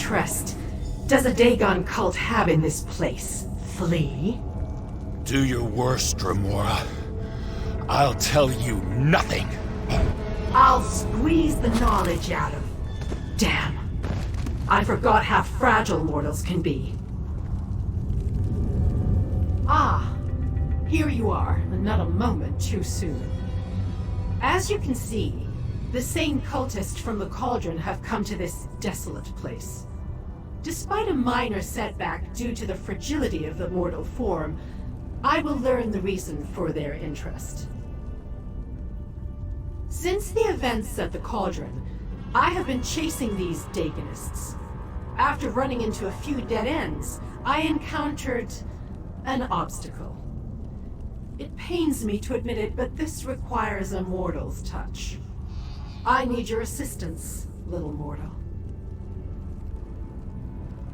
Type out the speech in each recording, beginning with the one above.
interest does a Dagon cult have in this place, Flea? Do your worst, Remora. I'll tell you nothing. I'll squeeze the knowledge out of... Damn. I forgot how fragile mortals can be. Ah, here you are, and not a moment too soon. As you can see, the same cultists from the Cauldron have come to this desolate place. Despite a minor setback due to the fragility of the mortal form, I will learn the reason for their interest. Since the events at the Cauldron, I have been chasing these Dagonists. After running into a few dead ends, I encountered an obstacle. It pains me to admit it, but this requires a mortal's touch. I need your assistance, little mortal.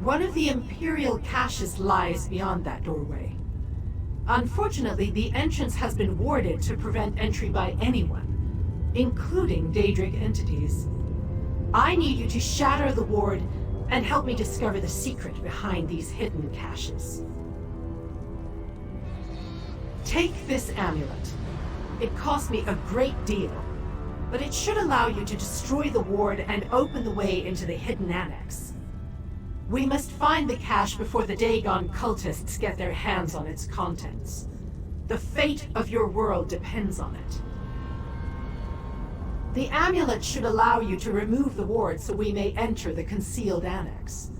One of the Imperial caches lies beyond that doorway. Unfortunately, the entrance has been warded to prevent entry by anyone, including Daedric entities. I need you to shatter the ward and help me discover the secret behind these hidden caches. Take this amulet. It cost me a great deal, but it should allow you to destroy the ward and open the way into the hidden annex. We must find the cache before the Dagon cultists get their hands on its contents. The fate of your world depends on it. The amulet should allow you to remove the ward so we may enter the concealed annex.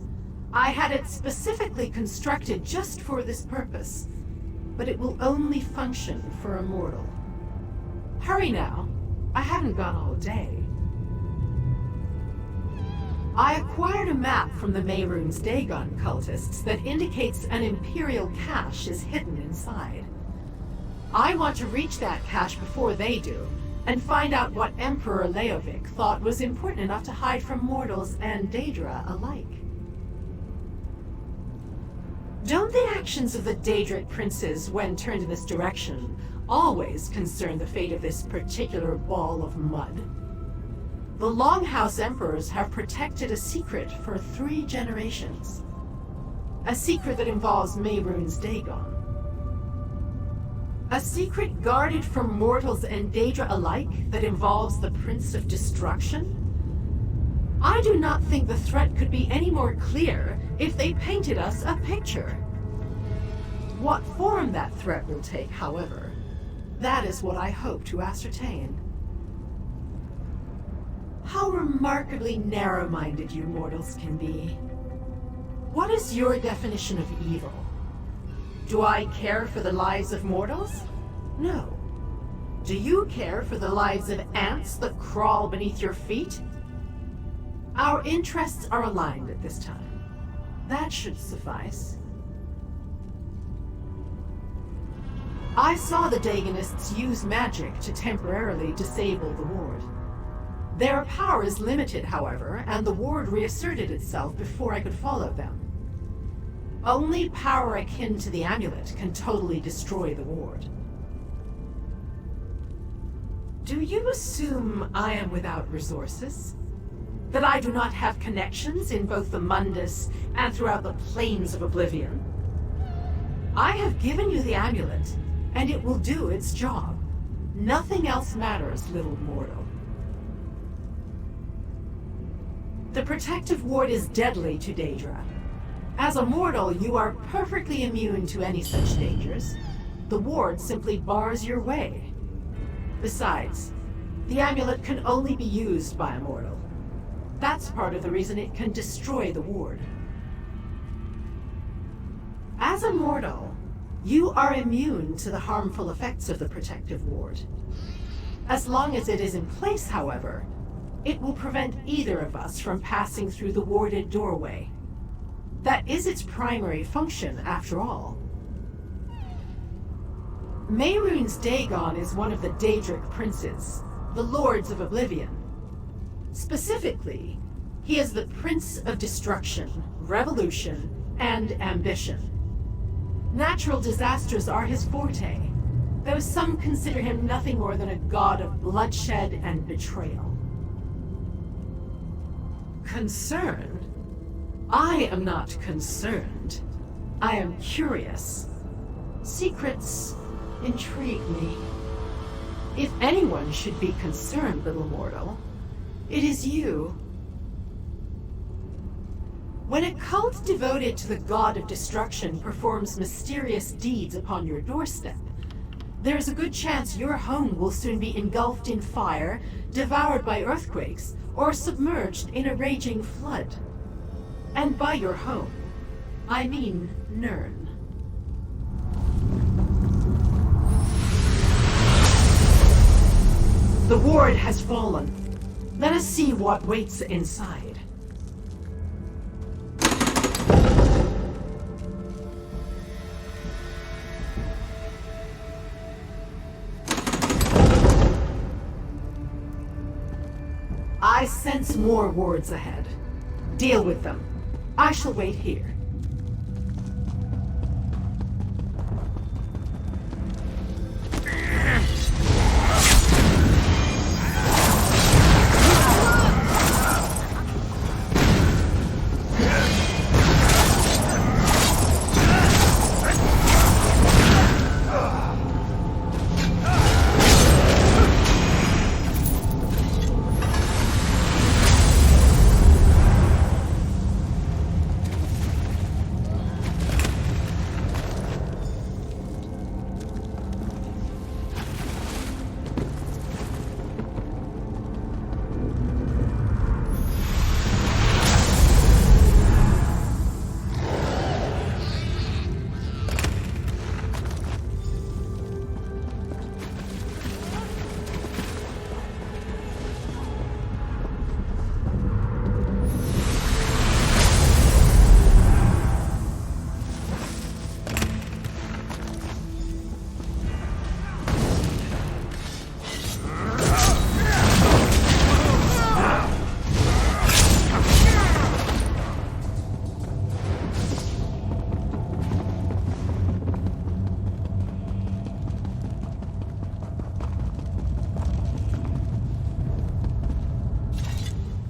I had it specifically constructed just for this purpose, but it will only function for a mortal. Hurry now. I haven't got all day. I acquired a map from the Mehrunes Dagon cultists that indicates an Imperial cache is hidden inside. I want to reach that cache before they do, and find out what Emperor Leovic thought was important enough to hide from mortals and Daedra alike. Don't the actions of the Daedric princes, when turned in this direction, always concern the fate of this particular ball of mud? The Longhouse Emperors have protected a secret for 3 generations. A secret that involves Mehrunes Dagon. A secret guarded from mortals and Daedra alike that involves the Prince of Destruction? I do not think the threat could be any more clear if they painted us a picture. What form that threat will take, however, that is what I hope to ascertain. How remarkably narrow-minded you mortals can be. What is your definition of evil? Do I care for the lives of mortals? No. Do you care for the lives of ants that crawl beneath your feet? Our interests are aligned at this time. That should suffice. I saw the Dagonists use magic to temporarily disable the ward. Their power is limited, however, and the ward reasserted itself before I could follow them. Only power akin to the amulet can totally destroy the ward. Do you assume I am without resources? That I do not have connections in both the Mundus and throughout the plains of Oblivion? I have given you the amulet, and it will do its job. Nothing else matters, little mortal. The protective ward is deadly to Daedra. As a mortal, you are perfectly immune to any such dangers. The ward simply bars your way. Besides, the amulet can only be used by a mortal. That's part of the reason it can destroy the ward. As a mortal, you are immune to the harmful effects of the protective ward. As long as it is in place, however, it will prevent either of us from passing through the warded doorway. That is its primary function, after all. Mehrunes Dagon is one of the Daedric princes, the Lords of Oblivion. Specifically, he is the Prince of Destruction, Revolution, and Ambition. Natural disasters are his forte, though some consider him nothing more than a god of bloodshed and betrayal. Concerned? I am not concerned. I am curious. Secrets intrigue me. If anyone should be concerned, little mortal, it is you. When a cult devoted to the god of destruction performs mysterious deeds upon your doorstep, there is a good chance your home will soon be engulfed in fire, devoured by earthquakes, or submerged in a raging flood. And by your home, I mean Nirn. The ward has fallen. Let us see what waits inside. I sense more wards ahead. Deal with them. I shall wait here.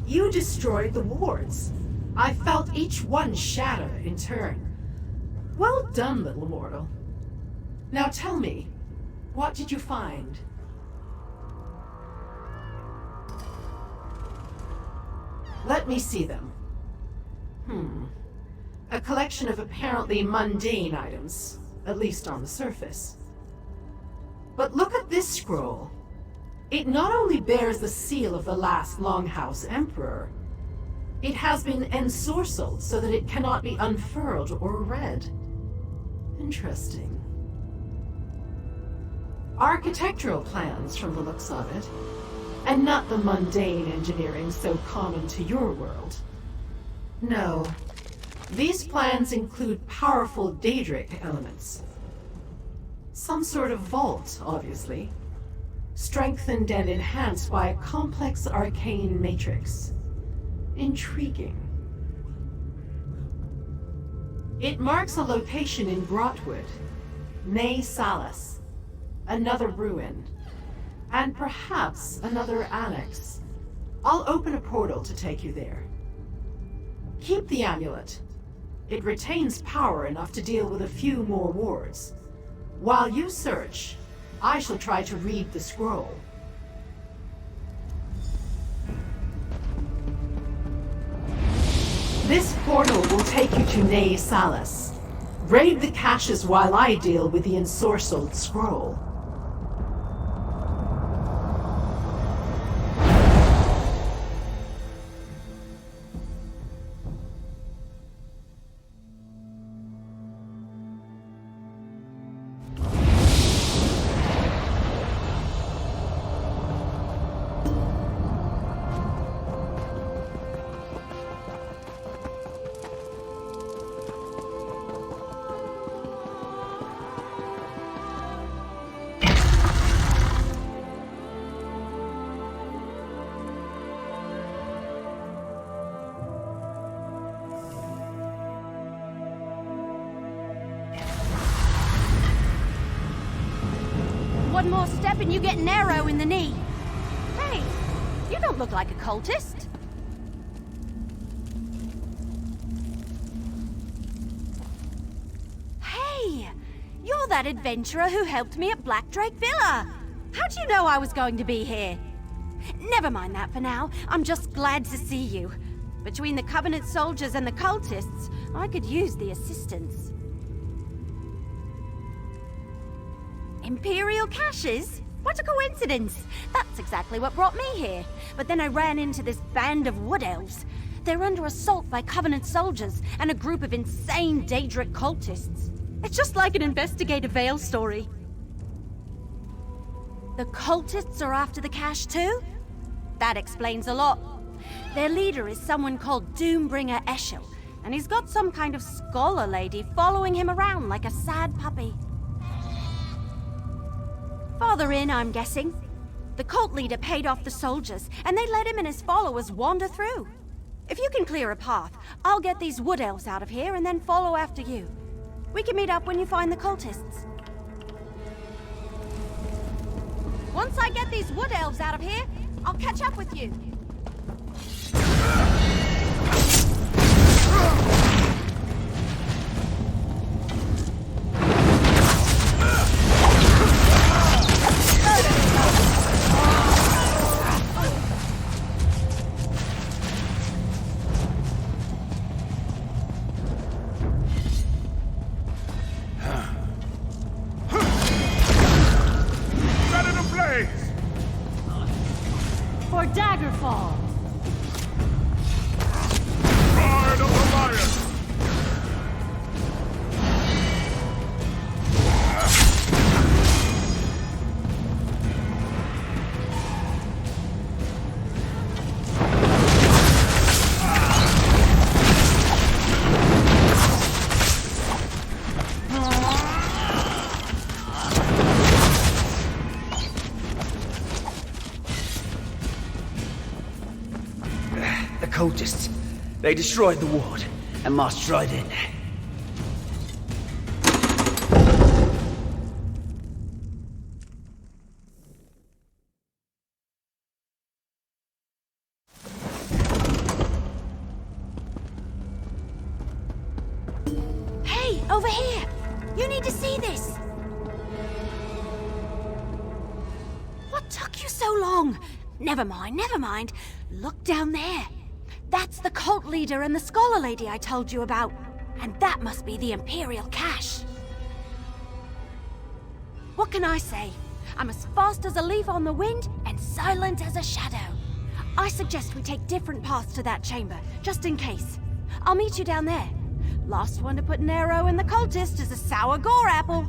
You destroyed the wards. I felt each one shatter in turn. Well done, little mortal. Now tell me, what did you find? Let me see them. A collection of apparently mundane items, at least on the surface. But look at this scroll. It not only bears the seal of the last Longhouse Emperor, it has been ensorcelled so that it cannot be unfurled or read. Interesting. Architectural plans from the looks of it, and not the mundane engineering so common to your world. No, these plans include powerful Daedric elements. Some sort of vault, obviously. Strengthened and enhanced by a complex arcane matrix. Intriguing. It marks a location in Blackwood, Nay Salas, another ruin, and perhaps another annex. I'll open a portal to take you there. Keep the amulet. It retains power enough to deal with a few more wards. While you search, I shall try to read the scroll. This portal will take you to Nay Salas. Raid the caches while I deal with the ensorcelled scroll. One more step and you get an arrow in the knee. Hey, you don't look like a cultist. that adventurer who helped me at Blackdrake Villa. How'd you know I was going to be here? Never mind that for now. I'm just glad to see you. Between the Covenant soldiers and the cultists, I could use the assistance. Imperial caches? What a coincidence! That's exactly what brought me here. But then I ran into this band of wood elves. They're under assault by Covenant soldiers and a group of insane Daedric cultists. It's just like an investigative Vale story. The cultists are after the cache too? That explains a lot. Their leader is someone called Doombringer Eshel, and he's got some kind of scholar lady following him around like a sad puppy. Farther in, I'm guessing. The cult leader paid off the soldiers, and they let him and his followers wander through. If you can clear a path, I'll get these wood elves out of here and then follow after you. We can meet up when you find the cultists. Once I get these wood elves out of here, I'll catch up with you. For Daggerfall! Pride of the Lion! The cultists. They destroyed the ward and marched right in. Hey, over here! You need to see this! What took you so long? Never mind, never mind. Look down there. That's the cult leader and the scholar lady I told you about. And that must be the Imperial cache. What can I say? I'm as fast as a leaf on the wind and silent as a shadow. I suggest we take different paths to that chamber, just in case. I'll meet you down there. Last one to put an arrow in the cultist is a sour gore apple.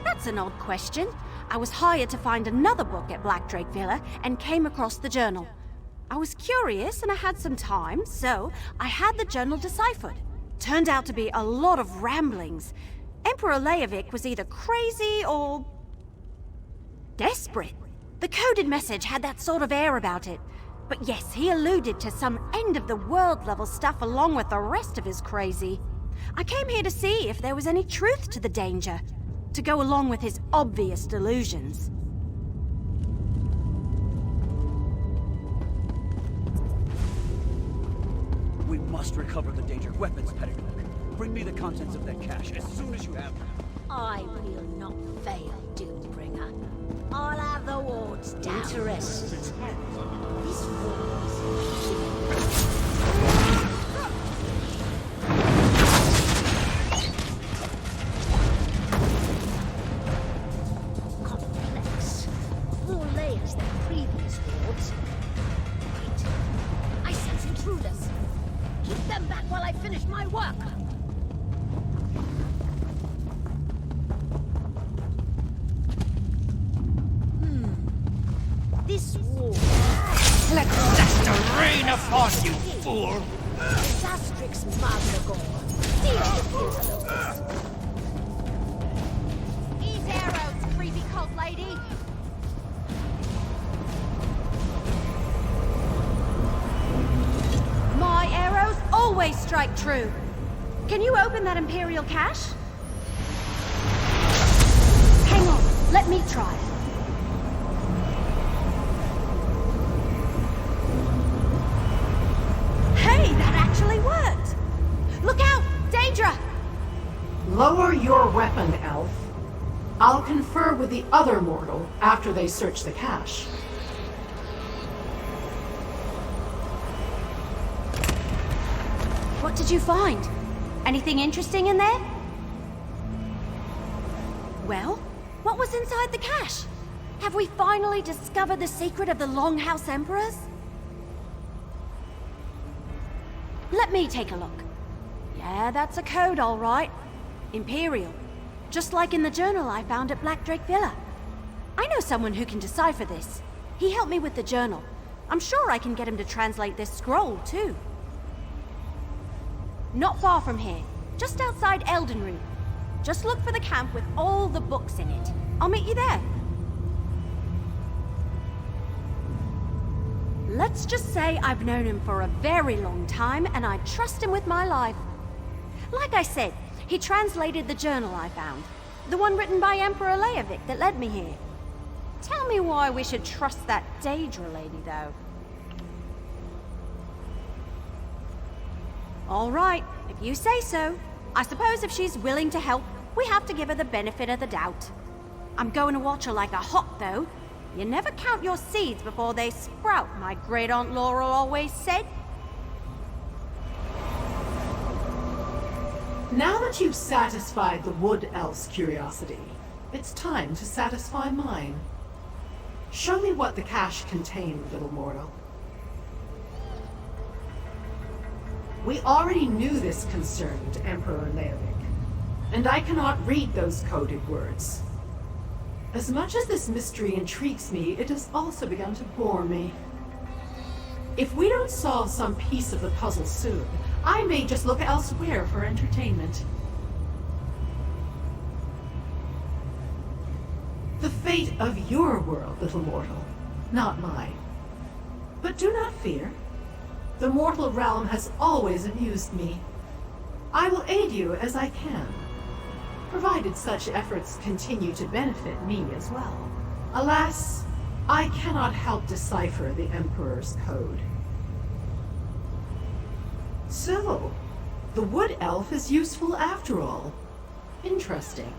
That's an odd question. I was hired to find another book at Blackdrake Villa and came across the journal. I was curious and I had some time, so I had the journal deciphered. Turned out to be a lot of ramblings. Emperor Leovic was either crazy or desperate. The coded message had that sort of air about it. But yes, he alluded to some end-of-the-world level stuff along with the rest of his crazy. I came here to see if there was any truth to the danger, to go along with his obvious delusions. We must recover the Daedric weapons, Pettigrew. Bring me the contents of that cache as soon as you have them. I will not fail, Doombringer. I'll have the wards down. Interested. This complex. More layers than previous wards. Wait. I sense intruders. Keep them back while I finish my work. This war. Let death rain upon you, fool! Sastrix Magnagor. Deal with interlopers. Ease arrows, creepy cult lady! My arrows always strike true. Can you open that Imperial cache? Hang on, let me try. Hey, that actually worked! Look out! Daedra! Lower your weapon, elf. I'll confer with the other mortal after they search the cache. What did you find? Anything interesting in there? Well, what was inside the cache? Have we finally discovered the secret of the Longhouse Emperors? Let me take a look. Yeah, that's a code, all right. Imperial. Just like in the journal I found at Blackdrake Villa. I know someone who can decipher this. He helped me with the journal. I'm sure I can get him to translate this scroll, too. Not far from here, just outside Eldenroot. Just look for the camp with all the books in it. I'll meet you there. Let's just say I've known him for a very long time, and I trust him with my life. Like I said, he translated the journal I found. The one written by Emperor Leovic that led me here. Tell me why we should trust that Daedra lady, though. All right, if you say so. I suppose if she's willing to help, we have to give her the benefit of the doubt. I'm going to watch her like a hawk, though. You never count your seeds before they sprout, my great-aunt Laurel always said. Now that you've satisfied the Wood Elf's curiosity, it's time to satisfy mine. Show me what the cache contained, little mortal. We already knew this concerned Emperor Leovic, and I cannot read those coded words. As much as this mystery intrigues me, it has also begun to bore me. If we don't solve some piece of the puzzle soon, I may just look elsewhere for entertainment. The fate of your world, little mortal, not mine. But do not fear. The mortal realm has always amused me. I will aid you as I can, provided such efforts continue to benefit me as well. Alas, I cannot help decipher the Emperor's code. So, the Wood Elf is useful after all. Interesting.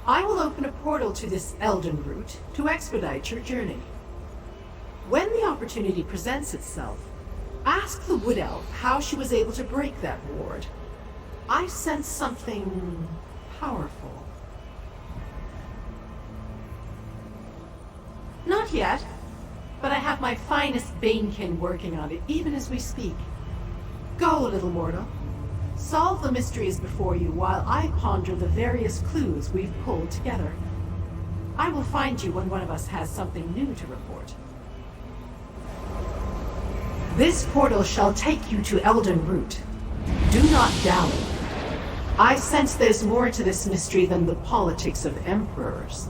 I will open a portal to this Eldenroot to expedite your journey. When the opportunity presents itself, ask the Wood Elf how she was able to break that ward. I sense something powerful. Not yet, but I have my finest Banekin working on it even as we speak. Go, little mortal. Solve the mysteries before you while I ponder the various clues we've pulled together. I will find you when one of us has something new to report. This portal shall take you to Eldenroot. Do not dally. I sense there's more to this mystery than the politics of emperors.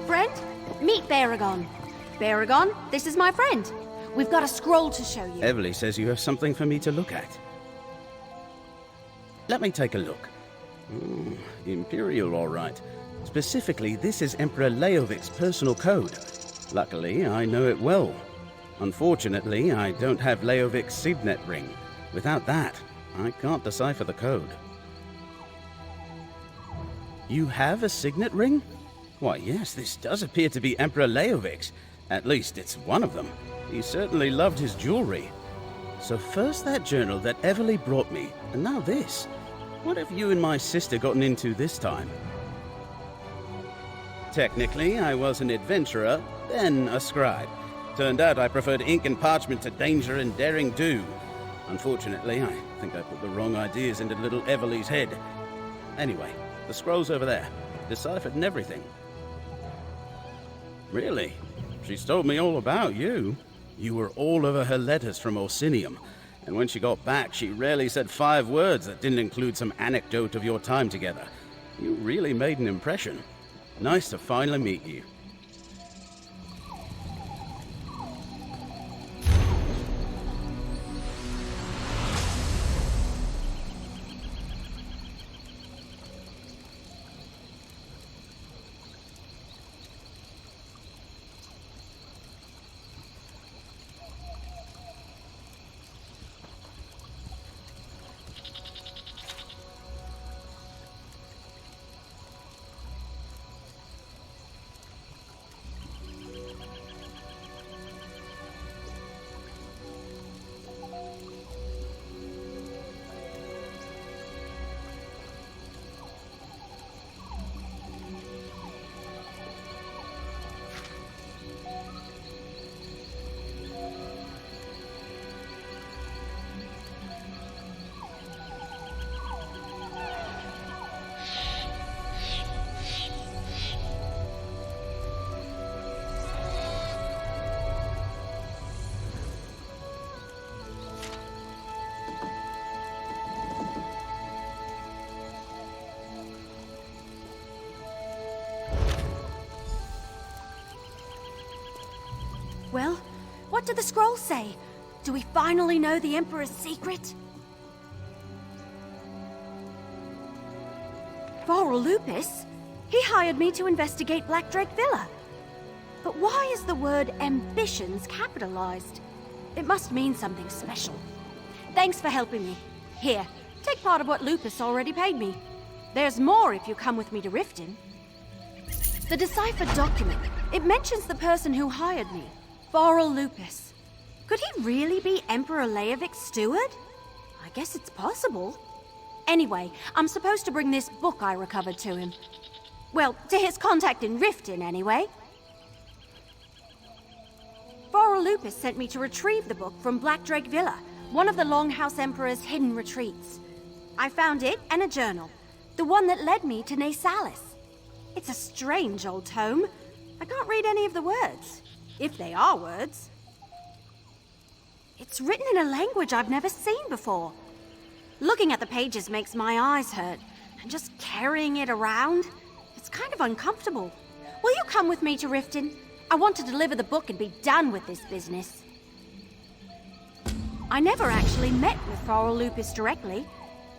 Friend, meet Baragon. Baragon, this is my friend. We've got a scroll to show you. Evely says you have something for me to look at. Let me take a look. Imperial, all right. Specifically, this is Emperor Leovic's personal code. Luckily, I know it well. Unfortunately, I don't have Leovic's signet ring. Without that, I can't decipher the code. You have a signet ring? Why, yes, this does appear to be Emperor Leovic's. At least it's one of them. He certainly loved his jewelry. So first that journal that Evely brought me, and now this. What have you and my sister gotten into this time? Technically, I was an adventurer, then a scribe. Turned out I preferred ink and parchment to danger and daring do. Unfortunately, I think I put the wrong ideas into little Evely's head. Anyway, the scroll's over there. Deciphered and everything. Really? She's told me all about you. You were all over her letters from Orsinium, and when she got back, she rarely said 5 words that didn't include some anecdote of your time together. You really made an impression. Nice to finally meet you. What did the scroll say? Do we finally know the Emperor's secret? Varl Lupus? He hired me to investigate Blackdrake Villa. But why is the word ambitions capitalized? It must mean something special. Thanks for helping me. Here, take part of what Lupus already paid me. There's more if you come with me to Riften. The deciphered document, it mentions the person who hired me, Varl Lupus. Could he really be Emperor Leovic's steward? I guess it's possible. Anyway, I'm supposed to bring this book I recovered to him. Well, to his contact in Riften, anyway. Varl Lupus sent me to retrieve the book from Blackdrake Villa, one of the Longhouse Emperor's hidden retreats. I found it and a journal, the one that led me to Nasalis. It's a strange old tome. I can't read any of the words, if they are words. It's written in a language I've never seen before. Looking at the pages makes my eyes hurt, and just carrying it around, it's kind of uncomfortable. Will you come with me to Riften? I want to deliver the book and be done with this business. I never actually met with Varl Lupus directly.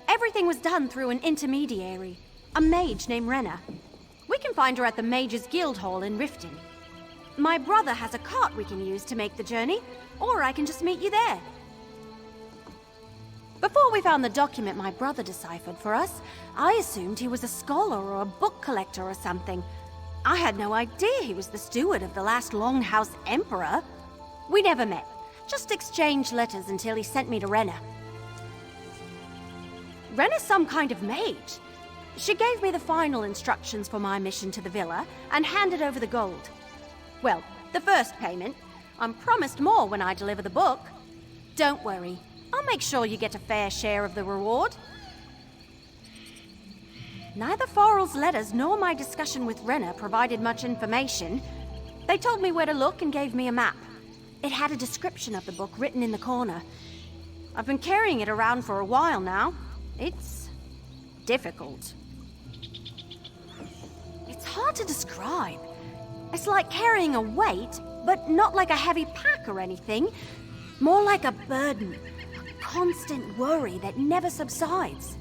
Everything was done through an intermediary, a mage named Renna. We can find her at the Mages Guild Hall in Riften. My brother has a cart we can use to make the journey, or I can just meet you there. Before we found the document my brother deciphered for us, I assumed he was a scholar or a book collector or something. I had no idea he was the steward of the last Longhouse Emperor. We never met, just exchanged letters until he sent me to Renna. Renna's some kind of mage. She gave me the final instructions for my mission to the villa and handed over the gold. Well, the first payment. I'm promised more when I deliver the book. Don't worry, I'll make sure you get a fair share of the reward. Neither Varl's letters nor my discussion with Renna provided much information. They told me where to look and gave me a map. It had a description of the book written in the corner. I've been carrying it around for a while now. It's difficult. It's hard to describe. It's like carrying a weight, but not like a heavy pack or anything. More like a burden, a constant worry that never subsides.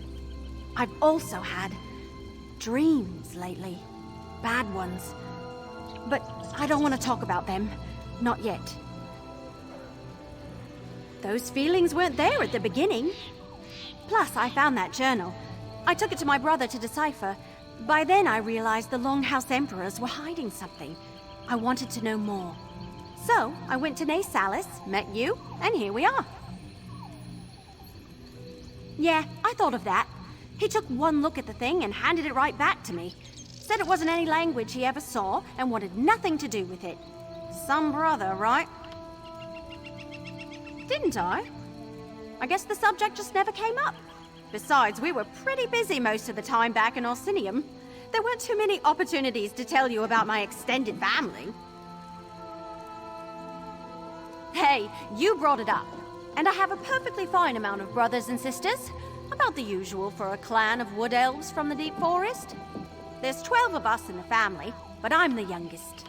I've also had dreams lately. Bad ones. But I don't want to talk about them. Not yet. Those feelings weren't there at the beginning. Plus, I found that journal. I took it to my brother to decipher. By then, I realized the Longhouse Emperors were hiding something. I wanted to know more. So, I went to Nasalis, met you, and here we are. Yeah, I thought of that. He took one look at the thing and handed it right back to me. Said it wasn't any language he ever saw and wanted nothing to do with it. Some brother, right? Didn't I? I guess the subject just never came up. Besides, we were pretty busy most of the time back in Orsinium. There weren't too many opportunities to tell you about my extended family. Hey, you brought it up. And I have a perfectly fine amount of brothers and sisters. About the usual for a clan of wood elves from the deep forest. There's 12 of us in the family, but I'm the youngest.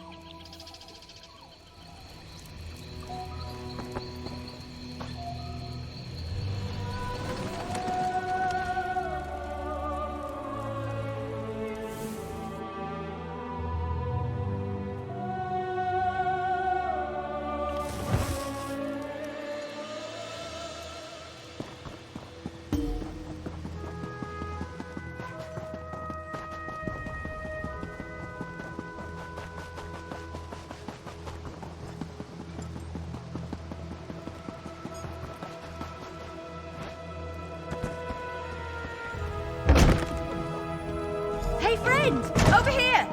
Hey, friend! Over here!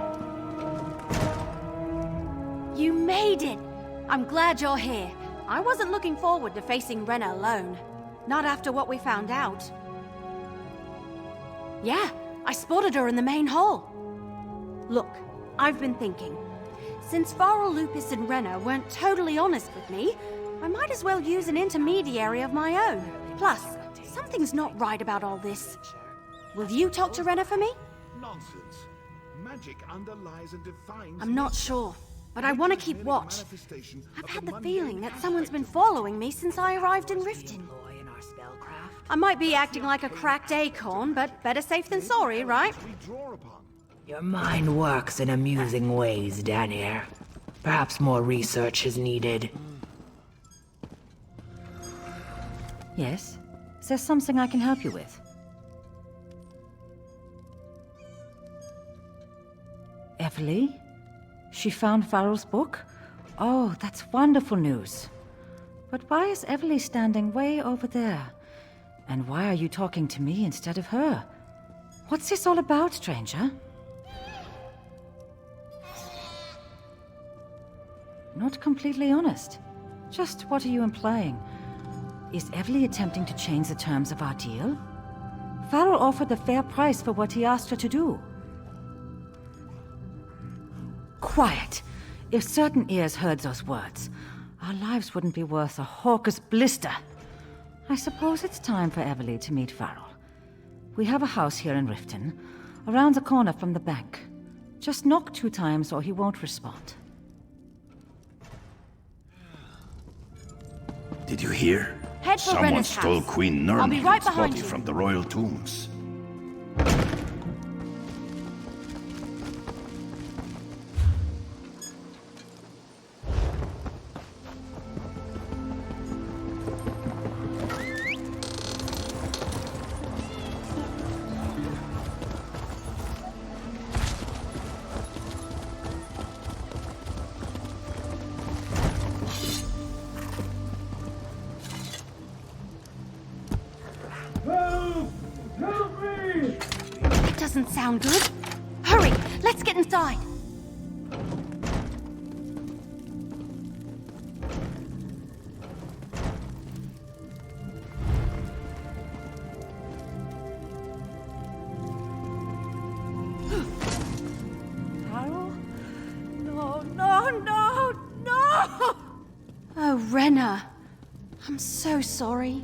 You made it! I'm glad you're here. I wasn't looking forward to facing Renna alone. Not after what we found out. Yeah, I spotted her in the main hall. Look, I've been thinking. Since Varl Lupus and Renna weren't totally honest with me, I might as well use an intermediary of my own. Plus, something's not right about all this. Will you talk to Renna for me? Nonsense. Magic underlies and defines I'm not sure. but I want to keep watch. I've had the feeling that someone's been following me since I arrived in Riften. I might be acting like a cracked acorn, but better safe than sorry, right? Your mind works in amusing ways, Daniel. Perhaps more research is needed. Yes? Is there something I can help you with? Everly? She found Farrell's book? Oh, that's wonderful news. But why is Everly standing way over there? And why are you talking to me instead of her? What's this all about, stranger? Not completely honest. Just what are you implying? Is Everly attempting to change the terms of our deal? Farrell offered a fair price for what he asked her to do. Quiet! If certain ears heard those words, our lives wouldn't be worth a hawker's blister. I suppose it's time for Everly to meet Farrell. We have a house here in Riften, around the corner from the bank. Just knock 2 times or he won't respond. Did you hear? Head for Someone Renner's stole house. Queen I'll be right Nirnhild's behind body you. from the royal tombs. That doesn't sound good. Hurry, let's get inside. Farrell? No, no, no, no! Oh, Renner. I'm so sorry.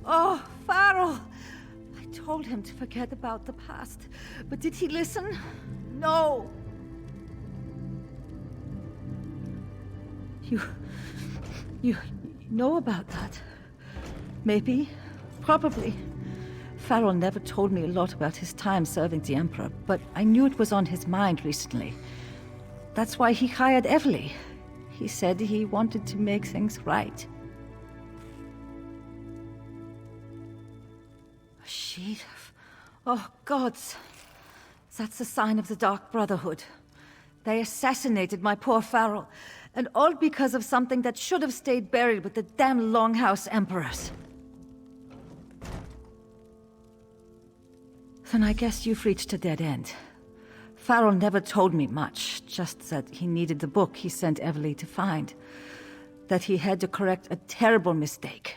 Oh, Farrell! I told him to forget about the past, but did he listen? No! You know about that? Maybe. Probably. Farrell never told me a lot about his time serving the Emperor, but I knew it was on his mind recently. That's why he hired Everly. He said he wanted to make things right. A sheet of... Oh, gods. That's a sign of the Dark Brotherhood. They assassinated my poor Farrell, and all because of something that should have stayed buried with the damn Longhouse Emperors. Then I guess you've reached a dead end. Farrell never told me much, just that he needed the book he sent Everly to find. That he had to correct a terrible mistake.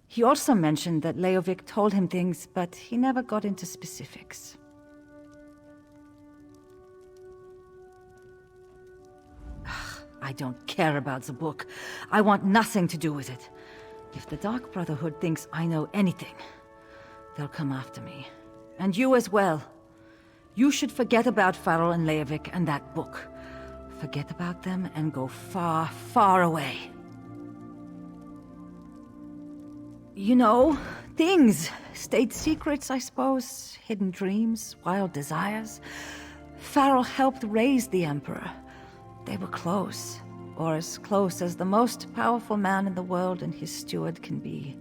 He also mentioned that Leovic told him things, but he never got into specifics. I don't care about the book. I want nothing to do with it. If the Dark Brotherhood thinks I know anything, they'll come after me. And you as well. You should forget about Farrell and Leovic and that book. Forget about them and go far, far away. You know, things. State secrets, I suppose. Hidden dreams, wild desires. Farrell helped raise the Emperor. They were close. Or as close as the most powerful man in the world and his steward can be.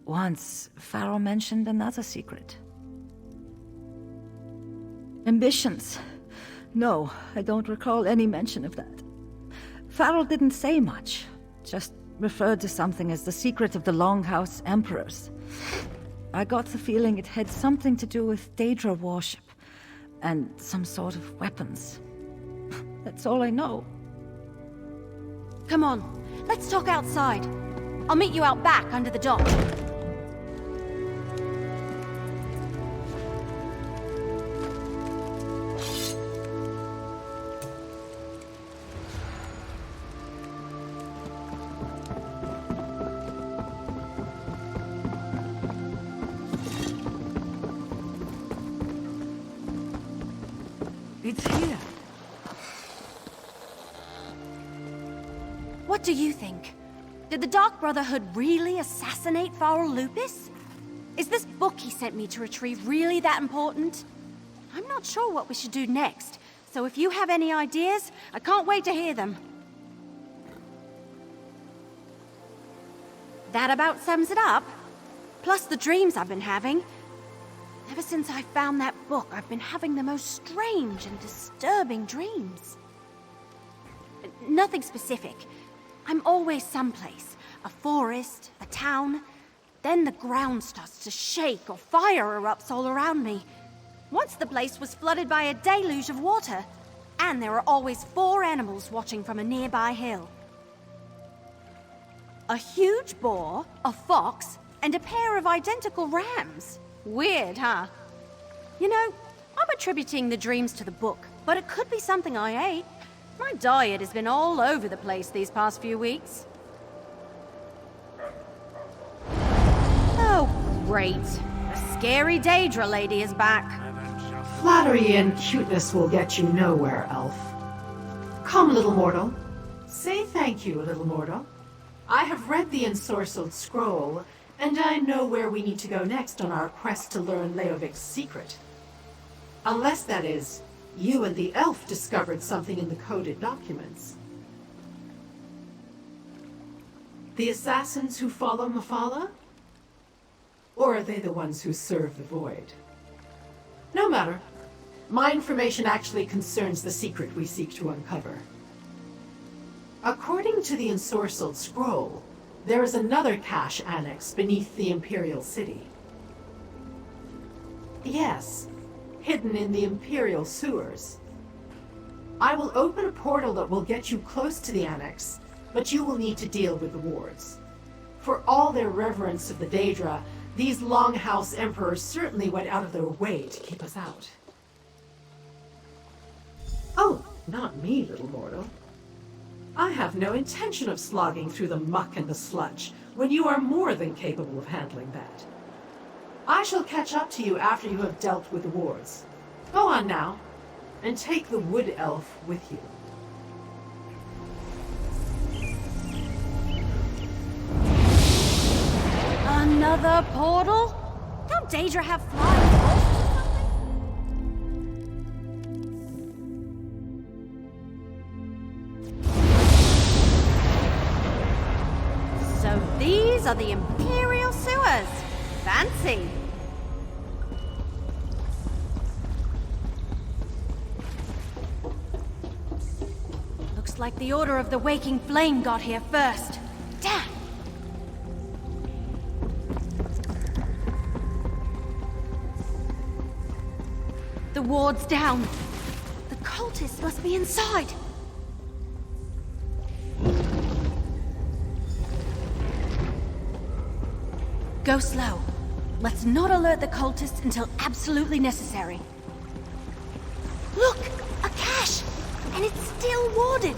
Once, Farrell mentioned another secret. Ambitions. No, I don't recall any mention of that. Farrell didn't say much, just referred to something as the secret of the Longhouse Emperors. I got the feeling it had something to do with Daedra worship, and some sort of weapons. That's all I know. Come on, let's talk outside. I'll meet you out back under the dock. What do you think? Did the Dark Brotherhood really assassinate Farrell Lupus? Is this book he sent me to retrieve really that important? I'm not sure what we should do next, so if you have any ideas, I can't wait to hear them. That about sums it up. Plus the dreams I've been having. Ever since I found that book, I've been having the most strange and disturbing dreams. Nothing specific. I'm always someplace. A forest, a town. Then the ground starts to shake or fire erupts all around me. Once the place was flooded by a deluge of water. And there are always 4 animals watching from a nearby hill. A huge boar, a fox, and a pair of identical rams. Weird, huh? You know, I'm attributing the dreams to the book, but it could be something I ate. My diet has been all over the place these past few weeks. Oh, great. The scary Daedra lady is back. Flattery and cuteness will get you nowhere, elf. Come, little mortal. Say thank you, little mortal. I have read the ensorcelled scroll, and I know where we need to go next on our quest to learn Leovic's secret. Unless, that is, you and the elf discovered something in the coded documents. The assassins who follow Mephala? Or are they the ones who serve the Void? No matter. My information actually concerns the secret we seek to uncover. According to the ensorcelled scroll, there is another cache annex beneath the Imperial City. Yes, hidden in the Imperial sewers. I will open a portal that will get you close to the annex, but you will need to deal with the wards. For all their reverence of the Daedra, these Longhouse Emperors certainly went out of their way to keep us out. Oh, not me, little mortal. I have no intention of slogging through the muck and the sludge, when you are more than capable of handling that. I shall catch up to you after you have dealt with the wards. Go on now, and take the wood elf with you. Another portal? Don't Daedra have flying horses or something? So these are the Imperial sewers. Fancy. Looks like the Order of the Waking Flame got here first. Damn! The ward's down. The cultists must be inside. Go slow. Let's not alert the cultists until absolutely necessary. Look! A cache! And it's still warded!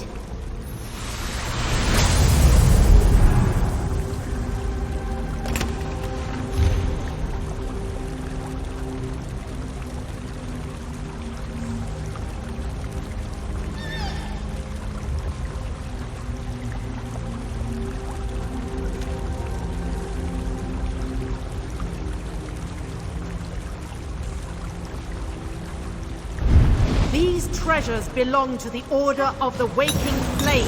These treasures belong to the Order of the Waking Flame.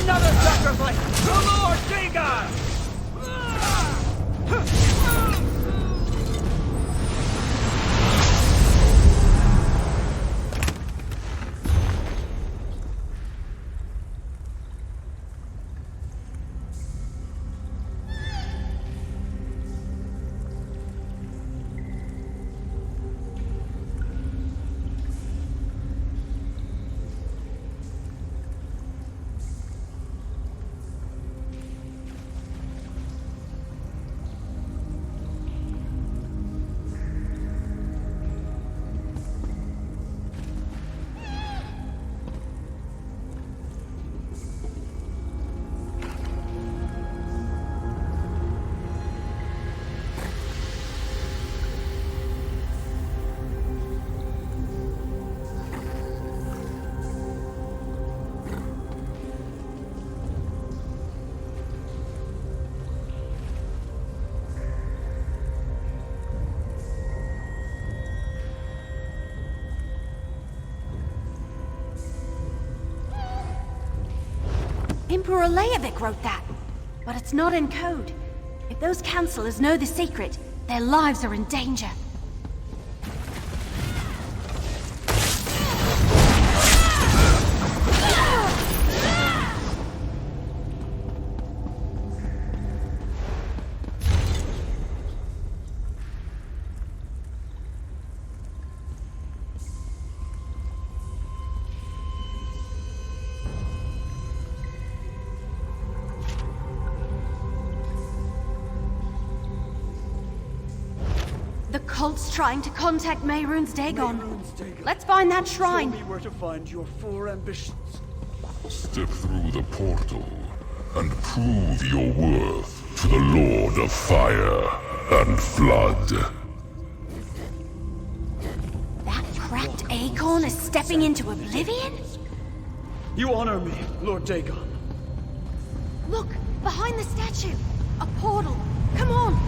Another sacrifice to Lord Dagon! Emperor Leovic wrote that, but it's not in code. If those counselors know the secret, their lives are in danger. The cult's trying to contact Mehrunes Dagon. Let's find that shrine. Show me where to find your four ambitions. Step through the portal and prove your worth to the Lord of Fire and Flood. That cracked acorn is stepping into oblivion? You honor me, Lord Dagon. Look, behind the statue. A portal. Come on.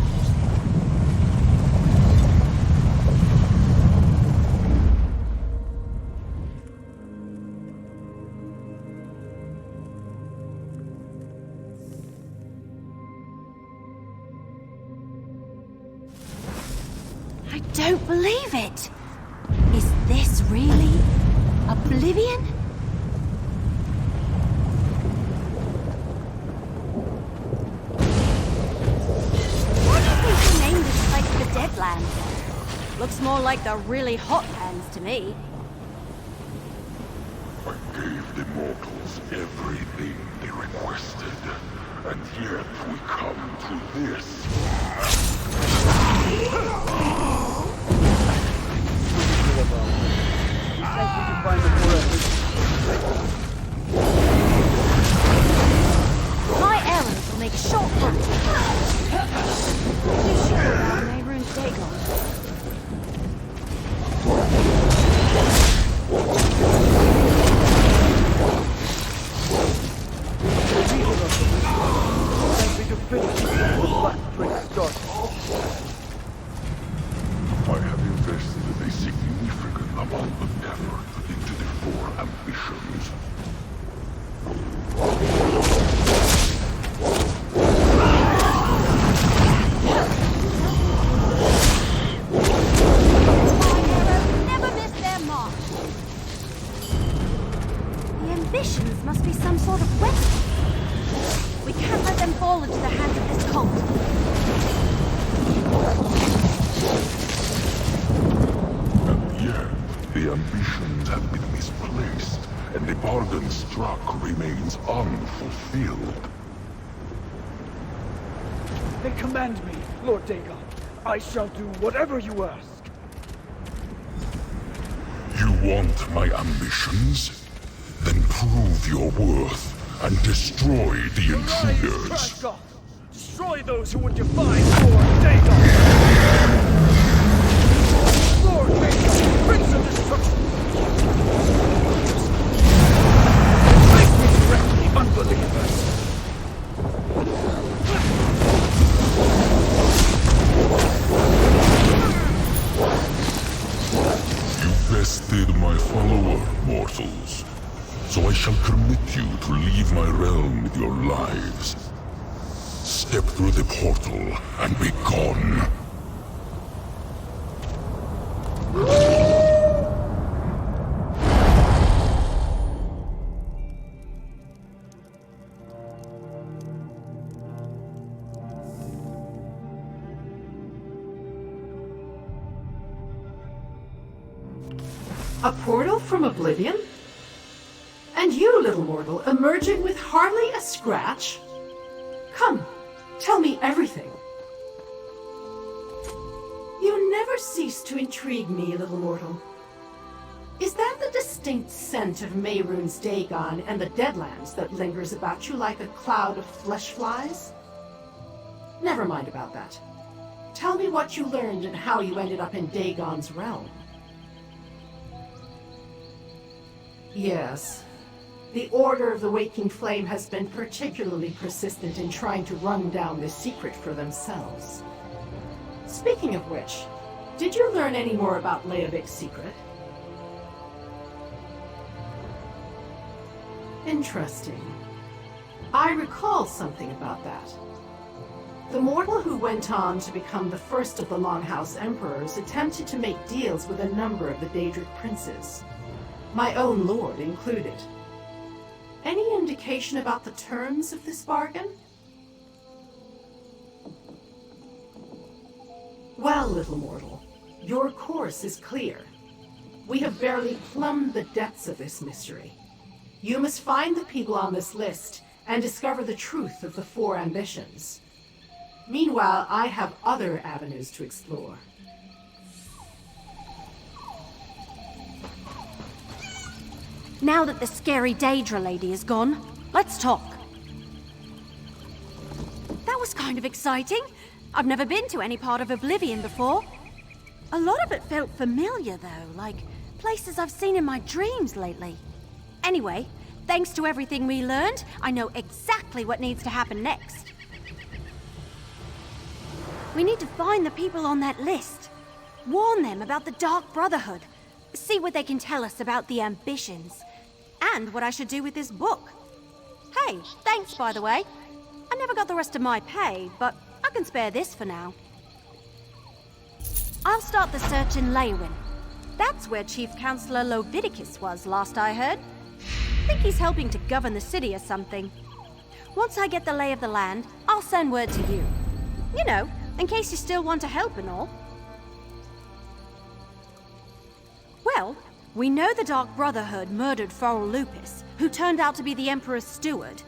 I don't believe it. Is this really oblivion? Why do you think they named this place the Deadlands? Looks more like the really hot lands to me. I gave the mortals everything they requested, and yet we come to this. My errands will make short work. You sure about Mehrunes Dagon? I have invested a significant amount of effort into the four ambitions. Never miss their mark. The ambitions must be some sort of weapon. We can't let them fall into the hands of this cult. And yet, the ambitions have been misplaced, and the bargain struck remains unfulfilled. Then command me, Lord Dagon. I shall do whatever you ask. You want my ambitions? Then prove your worth and destroy the intruders. Back off! Destroy those who would defy Lord Dagon! Lord Dagon, Prince of Destruction! Make me wreck the unbelievers! You bested my follower, mortals. So I shall permit you to leave my realm with your lives. Step through the portal and be gone. A portal from oblivion? And you, little mortal, emerging with hardly a scratch? Come, tell me everything. You never cease to intrigue me, little mortal. Is that the distinct scent of Mehrunes Dagon and the Deadlands that lingers about you like a cloud of flesh flies? Never mind about that. Tell me what you learned and how you ended up in Dagon's realm. Yes. The Order of the Waking Flame has been particularly persistent in trying to run down this secret for themselves. Speaking of which, did you learn any more about Leovic's secret? Interesting. I recall something about that. The mortal who went on to become the first of the Longhouse Emperors attempted to make deals with a number of the Daedric princes, my own lord included. Any indication about the terms of this bargain? Well, little mortal, your course is clear. We have barely plumbed the depths of this mystery. You must find the people on this list and discover the truth of the 4 ambitions. Meanwhile, I have other avenues to explore. Now that the scary Daedra lady is gone, let's talk. That was kind of exciting. I've never been to any part of Oblivion before. A lot of it felt familiar, though, like places I've seen in my dreams lately. Anyway, thanks to everything we learned, I know exactly what needs to happen next. We need to find the people on that list. Warn them about the Dark Brotherhood. See what they can tell us about the ambitions. And what I should do with this book. Hey, thanks, by the way. I never got the rest of my pay, but I can spare this for now. I'll start the search in Leywin. That's where Chief Counselor Lovidicus was, last I heard. I think he's helping to govern the city or something. Once I get the lay of the land, I'll send word to you. You know, in case you still want to help and all. Well, we know the Dark Brotherhood murdered Foral Lupus, who turned out to be the Emperor's steward.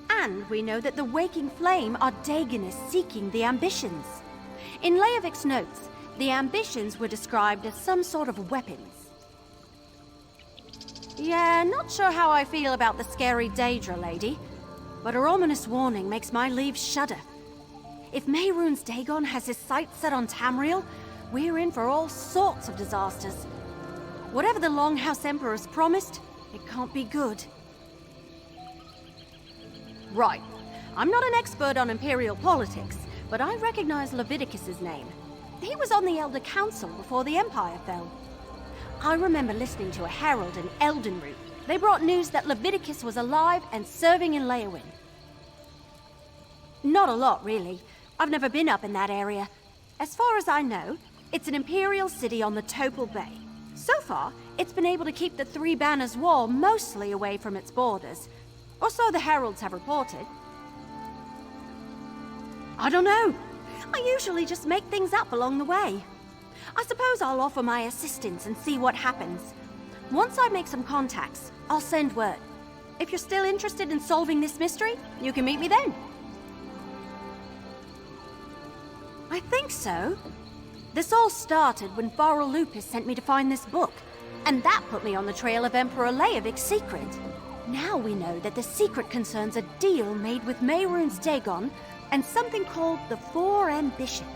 And we know that the Waking Flame are Daegonists seeking the ambitions. In Leovic's notes, the ambitions were described as some sort of weapons. Yeah, not sure how I feel about the scary Daedra lady, but her ominous warning makes my leaves shudder. If Mehrunes Dagon has his sights set on Tamriel, we're in for all sorts of disasters. Whatever the Longhouse Emperor's promised, it can't be good. Right. I'm not an expert on Imperial politics, but I recognize Leviticus's name. He was on the Elder Council before the Empire fell. I remember listening to a herald in Eldenroot. They brought news that Leviticus was alive and serving in Leywin. Not a lot, really. I've never been up in that area. As far as I know, it's an Imperial city on the Topal Bay. So far, it's been able to keep the Three Banners Wall mostly away from its borders. Or so the heralds have reported. I don't know. I usually just make things up along the way. I suppose I'll offer my assistance and see what happens. Once I make some contacts, I'll send word. If you're still interested in solving this mystery, you can meet me then. I think so. This all started when Foral Lupus sent me to find this book, and that put me on the trail of Emperor Leovic's secret. Now we know that the secret concerns a deal made with Mehrunes Dagon and something called the 4 Ambitions.